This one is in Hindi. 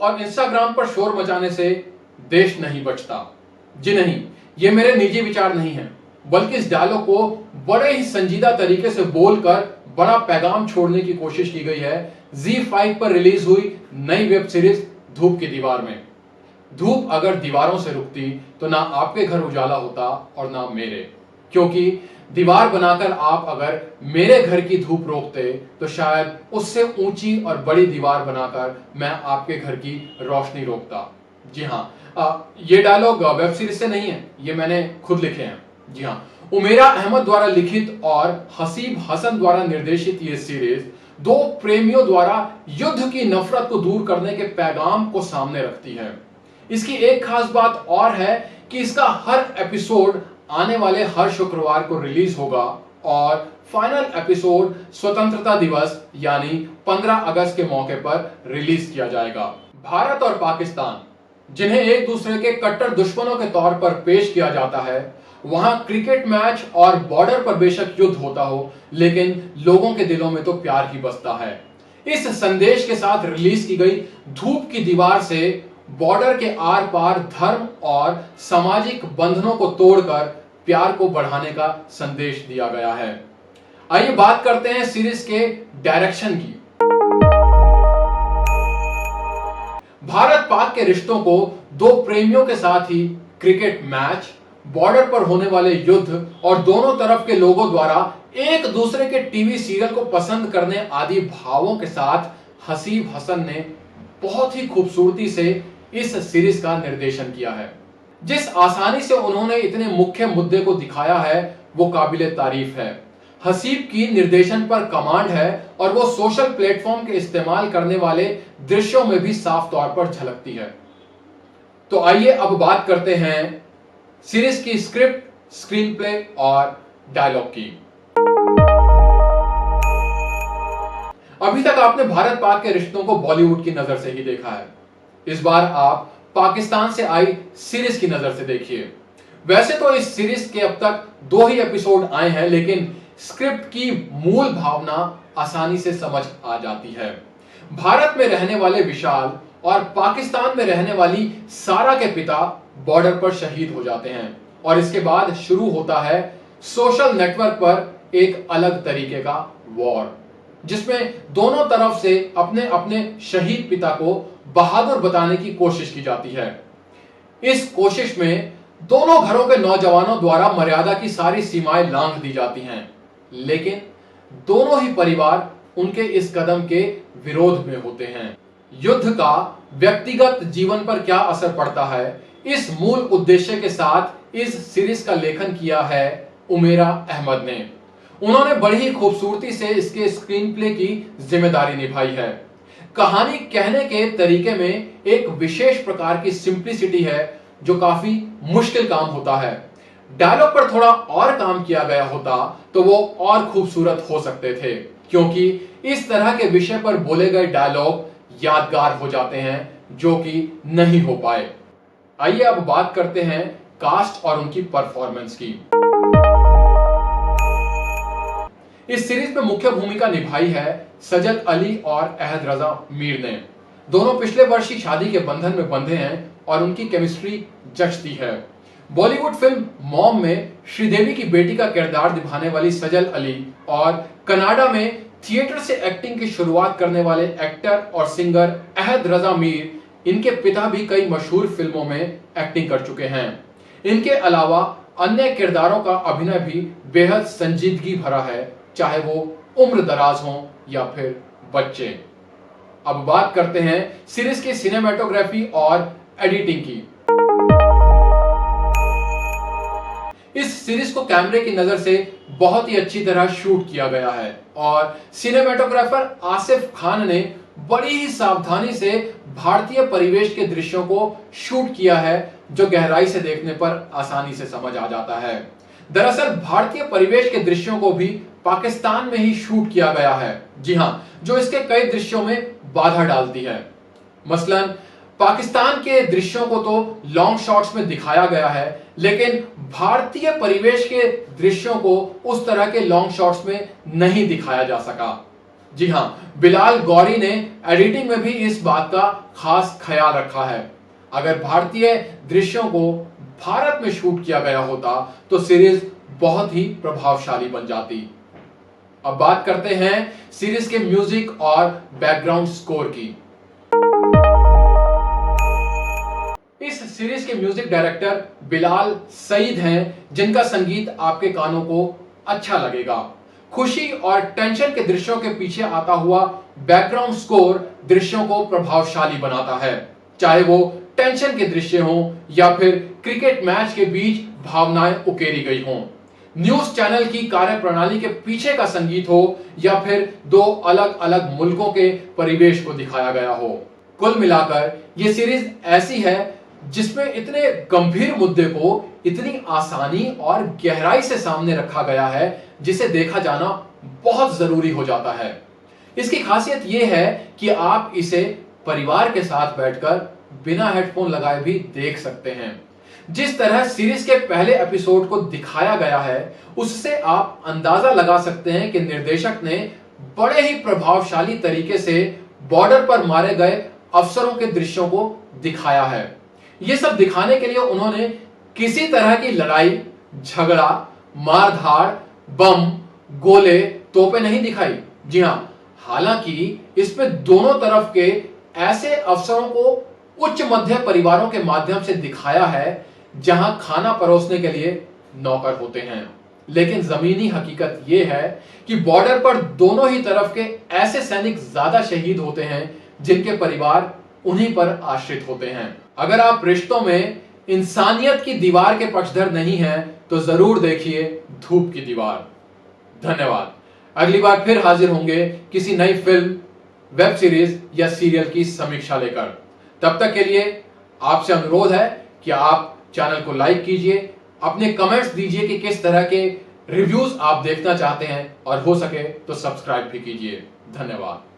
और इंस्टाग्राम पर शोर मचाने से देश नहीं बचता। जी नहीं, ये मेरे निजी विचार नहीं है, बल्कि इस डायलॉग को बड़े ही संजीदा तरीके से बोलकर बड़ा पैगाम छोड़ने की कोशिश की गई है ZEE5 पर रिलीज हुई नई वेब सीरीज धूप की दीवार में। धूप अगर दीवारों से रुकती तो ना आपके घर उजाला होता और ना मेरे, क्योंकि दीवार बनाकर आप अगर मेरे घर की धूप रोकते तो शायद उससे ऊंची और बड़ी दीवार बनाकर मैं आपके घर की रोशनी रोकता। जी हाँ, ये डायलॉग वेब सीरीज से नहीं है, ये मैंने खुद लिखे हैं। जी हाँ, उमेरा अहमद द्वारा लिखित और हसीब हसन द्वारा निर्देशित ये सीरीज दो प्रेमियों द्वारा युद्ध की नफरत को दूर करने के पैगाम को सामने रखती है। इसकी एक खास बात और है कि इसका हर एपिसोड आने वाले हर शुक्रवार को रिलीज होगा और फाइनल एपिसोड स्वतंत्रता दिवस यानी 15 अगस्त के मौके पर रिलीज किया जाएगा। भारत और पाकिस्तान, जिन्हें एक दूसरे के कट्टर दुश्मनों के तौर पर पेश किया जाता है, वहां क्रिकेट मैच और बॉर्डर पर बेशक युद्ध होता हो, लेकिन लोगों के दिलों में तो प्यार ही बसता है। इस संदेश के साथ रिलीज की गई धूप की दीवार से बॉर्डर के आर पार धर्म और सामाजिक बंधनों को तोड़कर प्यार को बढ़ाने का संदेश दिया गया है। आइए बात करते हैं सीरीज के डायरेक्शन की। भारत पाक के रिश्तों को दो प्रेमियों के साथ ही क्रिकेट मैच, बॉर्डर पर होने वाले युद्ध और दोनों तरफ के लोगों द्वारा एक दूसरे के टीवी सीरियल को पसंद करने आदि भावों के साथ हसीब हसन ने बहुत ही खूबसूरती से इस सीरीज का निर्देशन किया है। जिस आसानी से उन्होंने इतने मुख्य मुद्दे को दिखाया है वो काबिले तारीफ है। हसीब की निर्देशन पर कमांड है और वो सोशल प्लेटफॉर्म के इस्तेमाल करने वाले दृश्यों में भी साफ तौर पर झलकती है। तो आइए अब बात करते हैं सीरीज की स्क्रिप्ट, स्क्रीन प्ले और डायलॉग की। अभी तक आपने भारत पाक के रिश्तों को बॉलीवुड की नजर से ही देखा है। इस बार आप पाकिस्तान से आई सीरीज की नजर से देखिए। वैसे तो इस सीरीज के अब तक 2 ही एपिसोड आए हैं, लेकिन स्क्रिप्ट की मूल भावना आसानी से समझ आ जाती है। भारत में रहने वाले विशाल और पाकिस्तान में रहने वाली सारा के पिता बॉर्डर पर शहीद हो जाते हैं और इसके बाद शुरू होता है सोशल नेटवर्क पर एक अलग तरीके का वॉर, जिसमें दोनों तरफ से अपने अपने शहीद पिता को बहादुर बताने की कोशिश की जाती है। इस कोशिश में दोनों घरों के नौजवानों द्वारा मर्यादा की सारी सीमाएं लांघ दी जाती हैं, लेकिन दोनों ही परिवार उनके इस कदम के विरोध में होते हैं। युद्ध का व्यक्तिगत जीवन पर क्या असर पड़ता है, इस मूल उद्देश्य के साथ इस सीरीज का लेखन किया है उमेरा अहमद ने। उन्होंने बड़ी ही खूबसूरती से इसके स्क्रीन प्ले की जिम्मेदारी निभाई है। कहानी कहने के तरीके में एक विशेष प्रकार की सिंप्लिसिटी है जो काफी मुश्किल काम होता है। डायलॉग पर थोड़ा और काम किया गया होता तो वो और खूबसूरत हो सकते थे, क्योंकि इस तरह के विषय पर बोले गए डायलॉग यादगार हो जाते हैं, जो कि नहीं हो पाए। आइए अब बात करते हैं कास्ट और उनकी परफॉर्मेंस की। इस सीरीज में मुख्य भूमिका निभाई है सजल अली और अहद रजा मीर ने। दोनों पिछले वर्ष ही शादी के बंधन में बंधे हैं और उनकी केमिस्ट्री जचती है। बॉलीवुड फिल्म मॉम में श्रीदेवी की बेटी का किरदार निभाने वाली सजल अली और कनाडा में थिएटर से एक्टिंग की शुरुआत करने वाले एक्टर और सिंगर अहद रजा मीर, इनके पिता भी कई मशहूर फिल्मों में एक्टिंग कर चुके हैं। इनके अलावा अन्य किरदारों का अभिनय भी बेहद संजीदगी भरा है, चाहे वो उम्र दराज हो या फिर बच्चे। अब बात करते हैं सीरीज की सिनेमेटोग्राफी और एडिटिंग की। इस सीरीज को कैमरे की नजर से बहुत ही अच्छी तरह शूट किया गया है और सिनेमेटोग्राफर आसिफ खान ने बड़ी ही सावधानी से भारतीय परिवेश के दृश्यों को शूट किया है, जो गहराई से देखने पर आसानी से समझ आ जाता है। दरअसल भारतीय परिवेश के दृश्यों को भी पाकिस्तान में ही शूट किया गया है। जी हाँ, जो इसके कई दृश्यों में बाधा डालती है। मसलन पाकिस्तान के दृश्यों को तो लॉन्ग शॉट्स में दिखाया गया है, लेकिन भारतीय परिवेश के दृश्यों को उस तरह के लॉन्ग शॉट्स में नहीं दिखाया जा सका। जी हां, बिलाल गौरी ने एडिटिंग में भी इस बात का खास ख्याल रखा है। अगर भारतीय दृश्यों को भारत में शूट किया गया होता तो सीरीज बहुत ही प्रभावशाली बन जाती। अब बात करते हैं सीरीज के म्यूजिक और बैकग्राउंड स्कोर की। इस सीरीज के म्यूजिक डायरेक्टर बिलाल सईद हैं, जिनका संगीत आपके कानों को अच्छा लगेगा। खुशी और टेंशन के दृश्यों के पीछे आता हुआ बैकग्राउंड स्कोर दृश्यों को प्रभावशाली बनाता है, चाहे वो टेंशन के दृश्य हों या फिर क्रिकेट मैच के बीच भावनाएं उकेरी गई हों, न्यूज चैनल की कार्यप्रणाली के पीछे का संगीत हो या फिर दो अलग अलग मुल्कों के परिवेश को दिखाया गया हो। कुल मिलाकर यह सीरीज ऐसी है जिसमें इतने गंभीर मुद्दे को इतनी आसानी और गहराई से सामने रखा गया है जिसे देखा जाना बहुत जरूरी हो जाता है। इसकी खासियत यह है कि आप इसे परिवार के साथ बैठकर बिना हेडफोन लगाए भी देख सकते हैं। जिस तरह सीरीज के पहले एपिसोड को दिखाया गया है उससे आप अंदाजा लगा सकते हैं कि निर्देशक ने बड़े ही प्रभावशाली तरीके से बॉर्डर पर मारे गए अफसरों के दृश्यों को दिखाया है। यह सब दिखाने के लिए उन्होंने किसी तरह की लड़ाई झगड़ा, मारधाड़, बम, गोले, तोपें नहीं दिखाई। जी हां, हालांकि इसमें दोनों तरफ के ऐसे अफसरों को उच्च मध्य परिवारों के माध्यम से दिखाया है जहां खाना परोसने के लिए नौकर होते हैं, लेकिन जमीनी हकीकत यह है कि बॉर्डर पर दोनों ही तरफ के ऐसे सैनिक ज्यादा शहीद होते हैं जिनके परिवार उन्हीं पर आश्रित होते हैं। अगर आप रिश्तों में इंसानियत की दीवार के पक्षधर नहीं हैं तो जरूर देखिए धूप की दीवार। धन्यवाद। अगली बार फिर हाजिर होंगे किसी नई फिल्म, वेब सीरीज या सीरियल की समीक्षा लेकर। तब तक के लिए आपसे अनुरोध है कि आप चैनल को लाइक कीजिए, अपने कमेंट्स दीजिए कि किस तरह के रिव्यूज आप देखना चाहते हैं और हो सके तो सब्सक्राइब भी कीजिए। धन्यवाद।